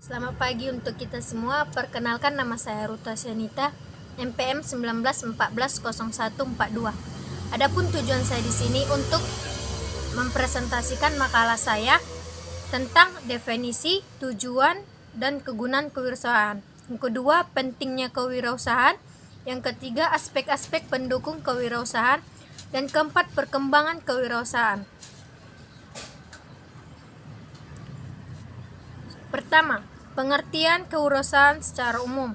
Selamat pagi untuk kita semua. Perkenalkan, nama saya Ruta Syanita, MPM 19140142. Adapun tujuan saya di sini untuk mempresentasikan makalah saya tentang definisi, tujuan, dan kegunaan kewirausahaan. Yang kedua, pentingnya kewirausahaan. Yang ketiga, aspek-aspek pendukung kewirausahaan. Dan keempat, perkembangan kewirausahaan. Pertama, pengertian kewirausahaan secara umum.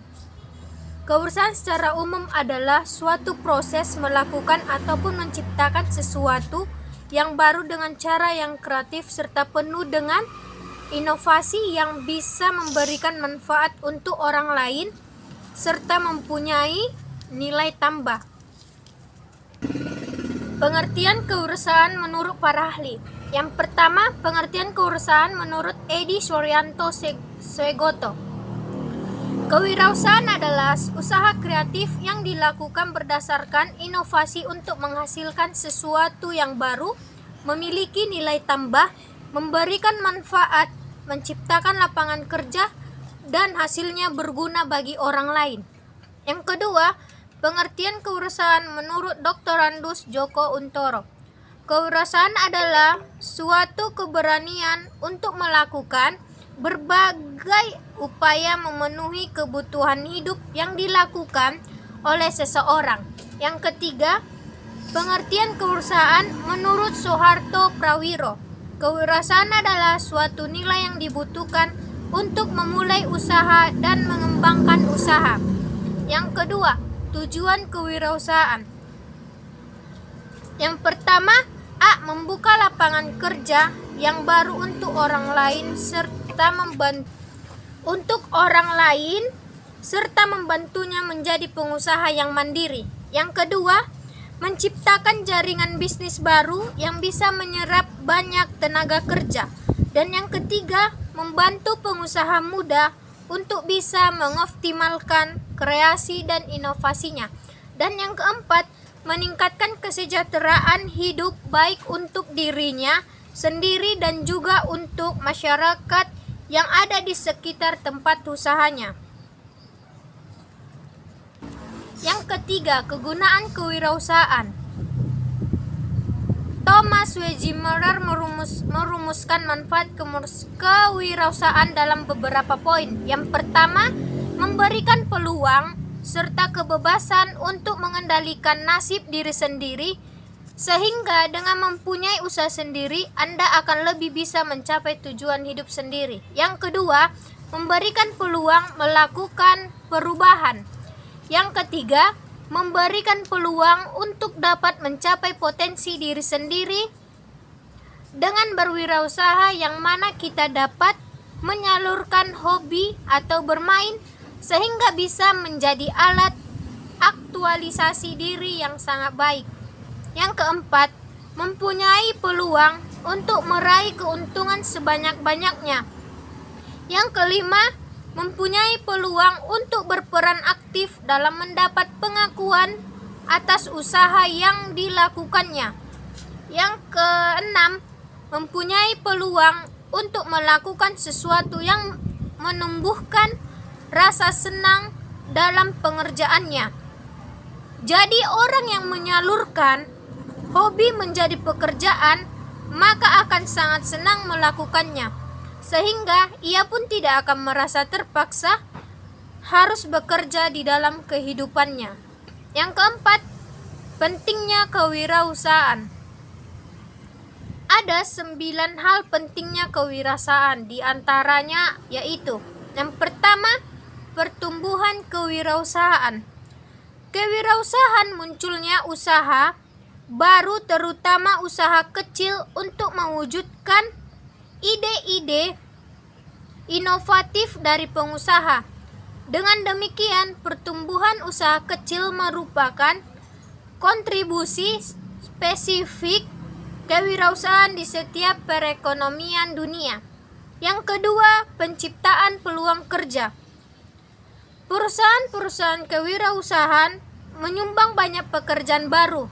Kewirausahaan secara umum adalah suatu proses melakukan ataupun menciptakan sesuatu yang baru dengan cara yang kreatif serta penuh dengan inovasi yang bisa memberikan manfaat untuk orang lain serta mempunyai nilai tambah. Pengertian kewirausahaan menurut para ahli. Yang pertama, pengertian kewirausahaan menurut Edi Suryanto Swegoto. Kewirausahaan adalah usaha kreatif yang dilakukan berdasarkan inovasi untuk menghasilkan sesuatu yang baru, memiliki nilai tambah, memberikan manfaat, menciptakan lapangan kerja, dan hasilnya berguna bagi orang lain. Yang kedua, pengertian kewirausahaan menurut Dr. Randus Djoko Untoro. Kewirausahaan adalah suatu keberanian untuk melakukan berbagai upaya memenuhi kebutuhan hidup yang dilakukan oleh seseorang. Yang ketiga, pengertian kewirausahaan menurut Soeharto Prawiro. Kewirausahaan adalah suatu nilai yang dibutuhkan untuk memulai usaha dan mengembangkan usaha. Yang kedua, tujuan kewirausahaan. Yang pertama, membuka lapangan kerja yang baru untuk orang lain serta membantunya menjadi pengusaha yang mandiri. Yang kedua, menciptakan jaringan bisnis baru yang bisa menyerap banyak tenaga kerja. Dan yang ketiga, membantu pengusaha muda untuk bisa mengoptimalkan kreasi dan inovasinya. Dan yang keempat, meningkatkan kesejahteraan hidup baik untuk dirinya sendiri dan juga untuk masyarakat yang ada di sekitar tempat usahanya. Yang ketiga, kegunaan kewirausahaan. Thomas Wegemeyer merumuskan manfaat kewirausahaan dalam beberapa poin. Yang pertama, memberikan peluang serta kebebasan untuk mengendalikan nasib diri sendiri, sehingga dengan mempunyai usaha sendiri, Anda akan lebih bisa mencapai tujuan hidup sendiri. Yang kedua, memberikan peluang melakukan perubahan. Yang ketiga, memberikan peluang untuk dapat mencapai potensi diri sendiri dengan berwirausaha, yang mana kita dapat menyalurkan hobi atau bermain sehingga bisa menjadi alat aktualisasi diri yang sangat baik. Yang keempat, mempunyai peluang untuk meraih keuntungan sebanyak-banyaknya. Yang kelima, mempunyai peluang untuk berperan aktif dalam mendapat pengakuan atas usaha yang dilakukannya. Yang keenam, mempunyai peluang untuk melakukan sesuatu yang menumbuhkan rasa senang dalam pengerjaannya. Jadi orang yang menyalurkan hobi menjadi pekerjaan, maka akan sangat senang melakukannya, sehingga ia pun tidak akan merasa terpaksa harus bekerja di dalam kehidupannya. Yang keempat, pentingnya kewirausahaan. Ada 9 hal pentingnya kewirausahaan, di antaranya yaitu: yang pertama, pertumbuhan kewirausahaan. Kewirausahaan munculnya usaha baru, terutama usaha kecil, untuk mewujudkan ide-ide inovatif dari pengusaha. Dengan demikian, pertumbuhan usaha kecil merupakan kontribusi spesifik kewirausahaan di setiap perekonomian dunia. Yang kedua, penciptaan peluang kerja. Perusahaan-perusahaan kewirausahaan menyumbang banyak pekerjaan baru.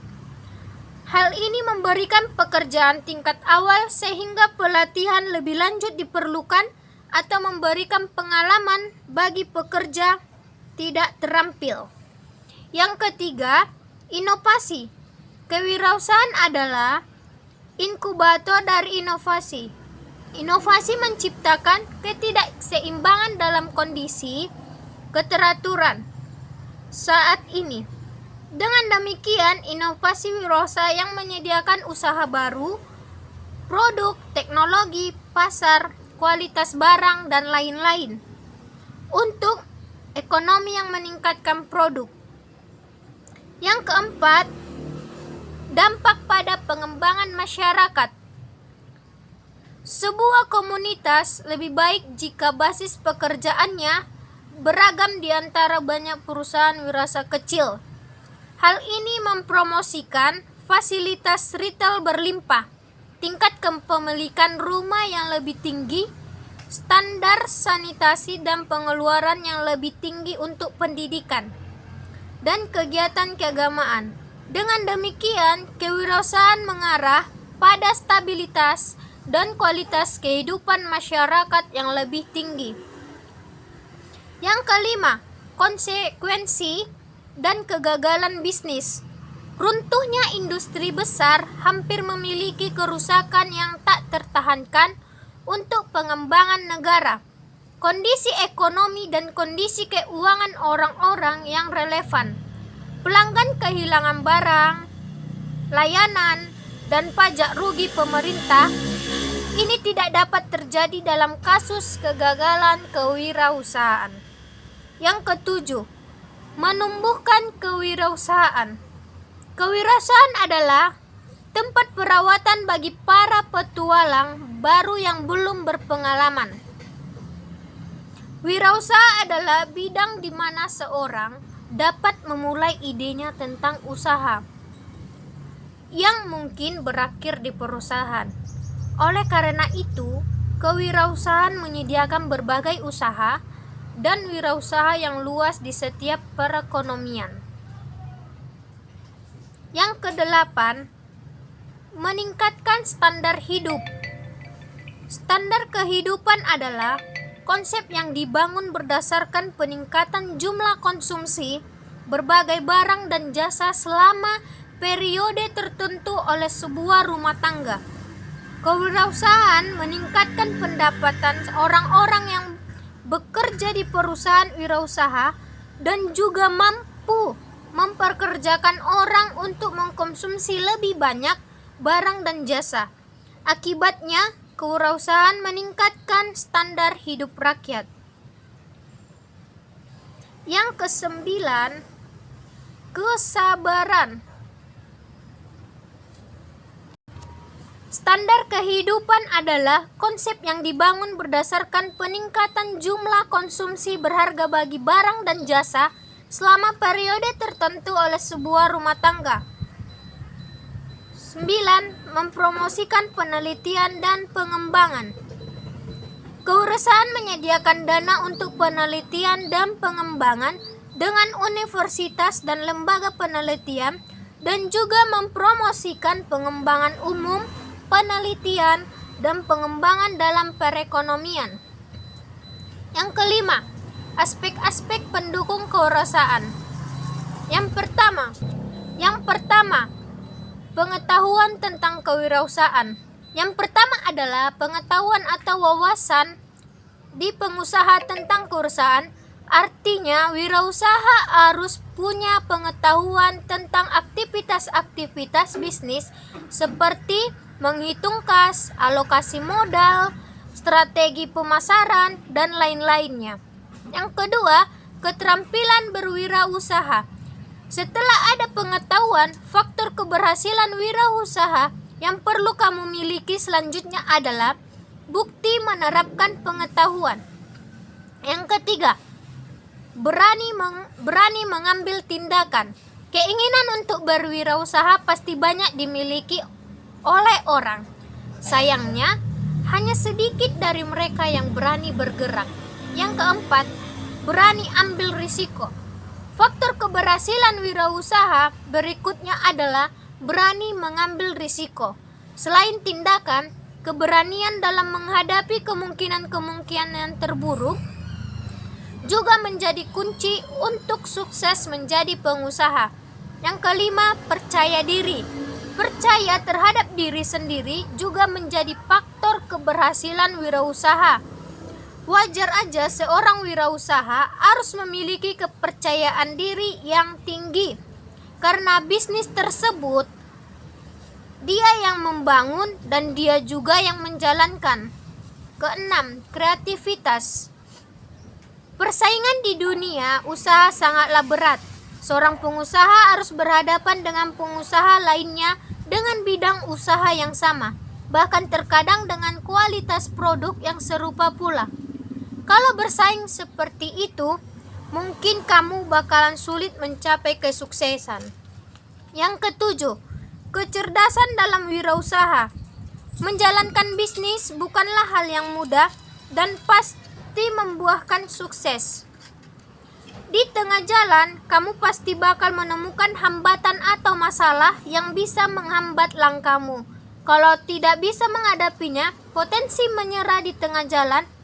Hal ini memberikan pekerjaan tingkat awal sehingga pelatihan lebih lanjut diperlukan atau memberikan pengalaman bagi pekerja tidak terampil. Yang ketiga, inovasi. Kewirausahaan adalah inkubator dari inovasi. Inovasi menciptakan ketidakseimbangan dalam kondisi keteraturan saat ini. Dengan demikian, inovasi wirausaha yang menyediakan usaha baru, produk, teknologi, pasar, kualitas barang, dan lain-lain untuk ekonomi yang meningkatkan produk. Yang keempat, dampak pada pengembangan masyarakat. Sebuah komunitas lebih baik jika basis pekerjaannya beragam di antara banyak perusahaan wirausaha kecil. Hal ini mempromosikan fasilitas retail berlimpah, tingkat kepemilikan rumah yang lebih tinggi, standar sanitasi dan pengeluaran yang lebih tinggi untuk pendidikan, dan kegiatan keagamaan. Dengan demikian, kewirausahaan mengarah pada stabilitas dan kualitas kehidupan masyarakat yang lebih tinggi. Yang kelima, konsekuensi dan kegagalan bisnis. Runtuhnya industri besar hampir memiliki kerusakan yang tak tertahankan untuk pengembangan negara, kondisi ekonomi dan kondisi keuangan orang-orang yang relevan. Pelanggan kehilangan barang, layanan, dan pajak rugi pemerintah. Ini tidak dapat terjadi dalam kasus kegagalan kewirausahaan. Yang ketujuh, menumbuhkan kewirausahaan. Kewirausahaan adalah tempat perawatan bagi para petualang baru yang belum berpengalaman. Wirausaha adalah bidang di mana seorang dapat memulai idenya tentang usaha yang mungkin berakhir di perusahaan. Oleh karena itu, kewirausahaan menyediakan berbagai usaha dan wirausaha yang luas di setiap perekonomian. Yang kedelapan, meningkatkan standar hidup. Standar kehidupan adalah konsep yang dibangun berdasarkan peningkatan jumlah konsumsi berbagai barang dan jasa selama periode tertentu oleh sebuah rumah tangga. Kewirausahaan meningkatkan pendapatan orang-orang yang bekerja di perusahaan wirausaha dan juga mampu memperkerjakan orang untuk mengkonsumsi lebih banyak barang dan jasa. Akibatnya, kewirausahaan meningkatkan standar hidup rakyat. Yang kesembilan, kesabaran. Standar kehidupan adalah konsep yang dibangun berdasarkan peningkatan jumlah konsumsi berharga bagi barang dan jasa selama periode tertentu oleh sebuah rumah tangga. 9. Mempromosikan penelitian dan pengembangan. Kewirausahaan menyediakan dana untuk penelitian dan pengembangan dengan universitas dan lembaga penelitian dan juga mempromosikan pengembangan umum, penelitian, dan pengembangan dalam perekonomian. Yang kelima, aspek-aspek pendukung kewirausahaan. Yang pertama, pengetahuan tentang kewirausahaan. Yang pertama adalah pengetahuan atau wawasan di pengusaha tentang kewirausahaan. Artinya, wirausaha harus punya pengetahuan tentang aktivitas-aktivitas bisnis seperti menghitung kas, alokasi modal, strategi pemasaran, dan lain-lainnya. Yang kedua, keterampilan berwirausaha. Setelah ada pengetahuan, faktor keberhasilan wirausaha yang perlu kamu miliki selanjutnya adalah bukti menerapkan pengetahuan. Yang ketiga, berani mengambil tindakan. Keinginan untuk berwirausaha pasti banyak dimiliki oleh orang. Sayangnya, hanya sedikit dari mereka yang berani bergerak. Yang keempat, berani ambil risiko. Faktor keberhasilan wirausaha berikutnya adalah berani mengambil risiko. Selain tindakan, keberanian dalam menghadapi kemungkinan-kemungkinan terburuk juga menjadi kunci untuk sukses menjadi pengusaha. Yang kelima, percaya diri. Percaya terhadap diri sendiri juga menjadi faktor keberhasilan wirausaha. Wajar aja seorang wirausaha harus memiliki kepercayaan diri yang tinggi, karena bisnis tersebut dia yang membangun dan dia juga yang menjalankan. Keenam, kreativitas. Persaingan di dunia usaha sangatlah berat. Seorang pengusaha harus berhadapan dengan pengusaha lainnya dengan bidang usaha yang sama, bahkan terkadang dengan kualitas produk yang serupa pula. Kalau bersaing seperti itu, mungkin kamu bakalan sulit mencapai kesuksesan. Yang ketujuh, kecerdasan dalam wirausaha. Menjalankan bisnis bukanlah hal yang mudah dan pasti membuahkan sukses. Di tengah jalan, kamu pasti bakal menemukan hambatan atau masalah yang bisa menghambat langkahmu. Kalau tidak bisa menghadapinya, potensi menyerah di tengah jalan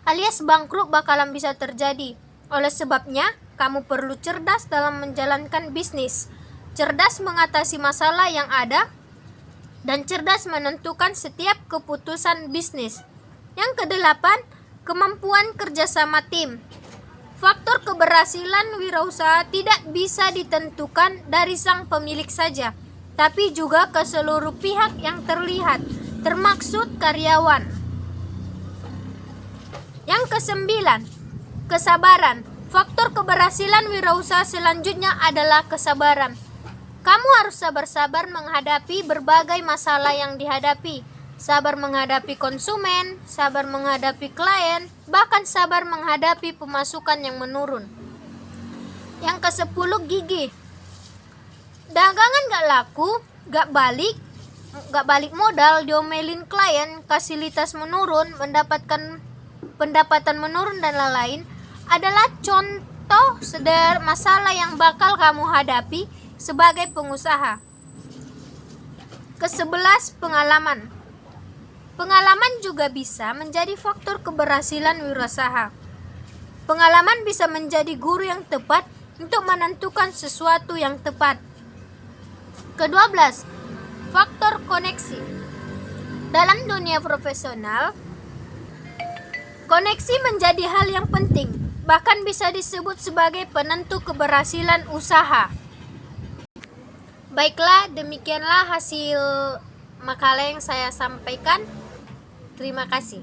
alias bangkrut bakalan bisa terjadi. Oleh sebabnya, kamu perlu cerdas dalam menjalankan bisnis, cerdas mengatasi masalah yang ada, dan cerdas menentukan setiap keputusan bisnis. Yang kedelapan, kemampuan kerjasama tim. Faktor keberhasilan wirausaha tidak bisa ditentukan dari sang pemilik saja, tapi juga ke seluruh pihak yang terlihat, termaksud karyawan. Yang kesembilan, kesabaran. Faktor keberhasilan wirausaha selanjutnya adalah kesabaran. Kamu harus sabar-sabar menghadapi berbagai masalah yang dihadapi. Sabar menghadapi konsumen, sabar menghadapi klien, bahkan sabar menghadapi pemasukan yang menurun. Yang ke-10, gigih. Dagangan gak laku, gak balik modal, diomelin klien, fasilitas menurun, mendapatkan pendapatan menurun dan lain-lain adalah contoh masalah yang bakal kamu hadapi sebagai pengusaha. Ke-11, pengalaman. Pengalaman juga bisa menjadi faktor keberhasilan wirausaha. Pengalaman bisa menjadi guru yang tepat untuk menentukan sesuatu yang tepat. Ke-12, faktor koneksi. Dalam dunia profesional, koneksi menjadi hal yang penting, bahkan bisa disebut sebagai penentu keberhasilan usaha. Baiklah, demikianlah hasil makalah yang saya sampaikan. Terima kasih.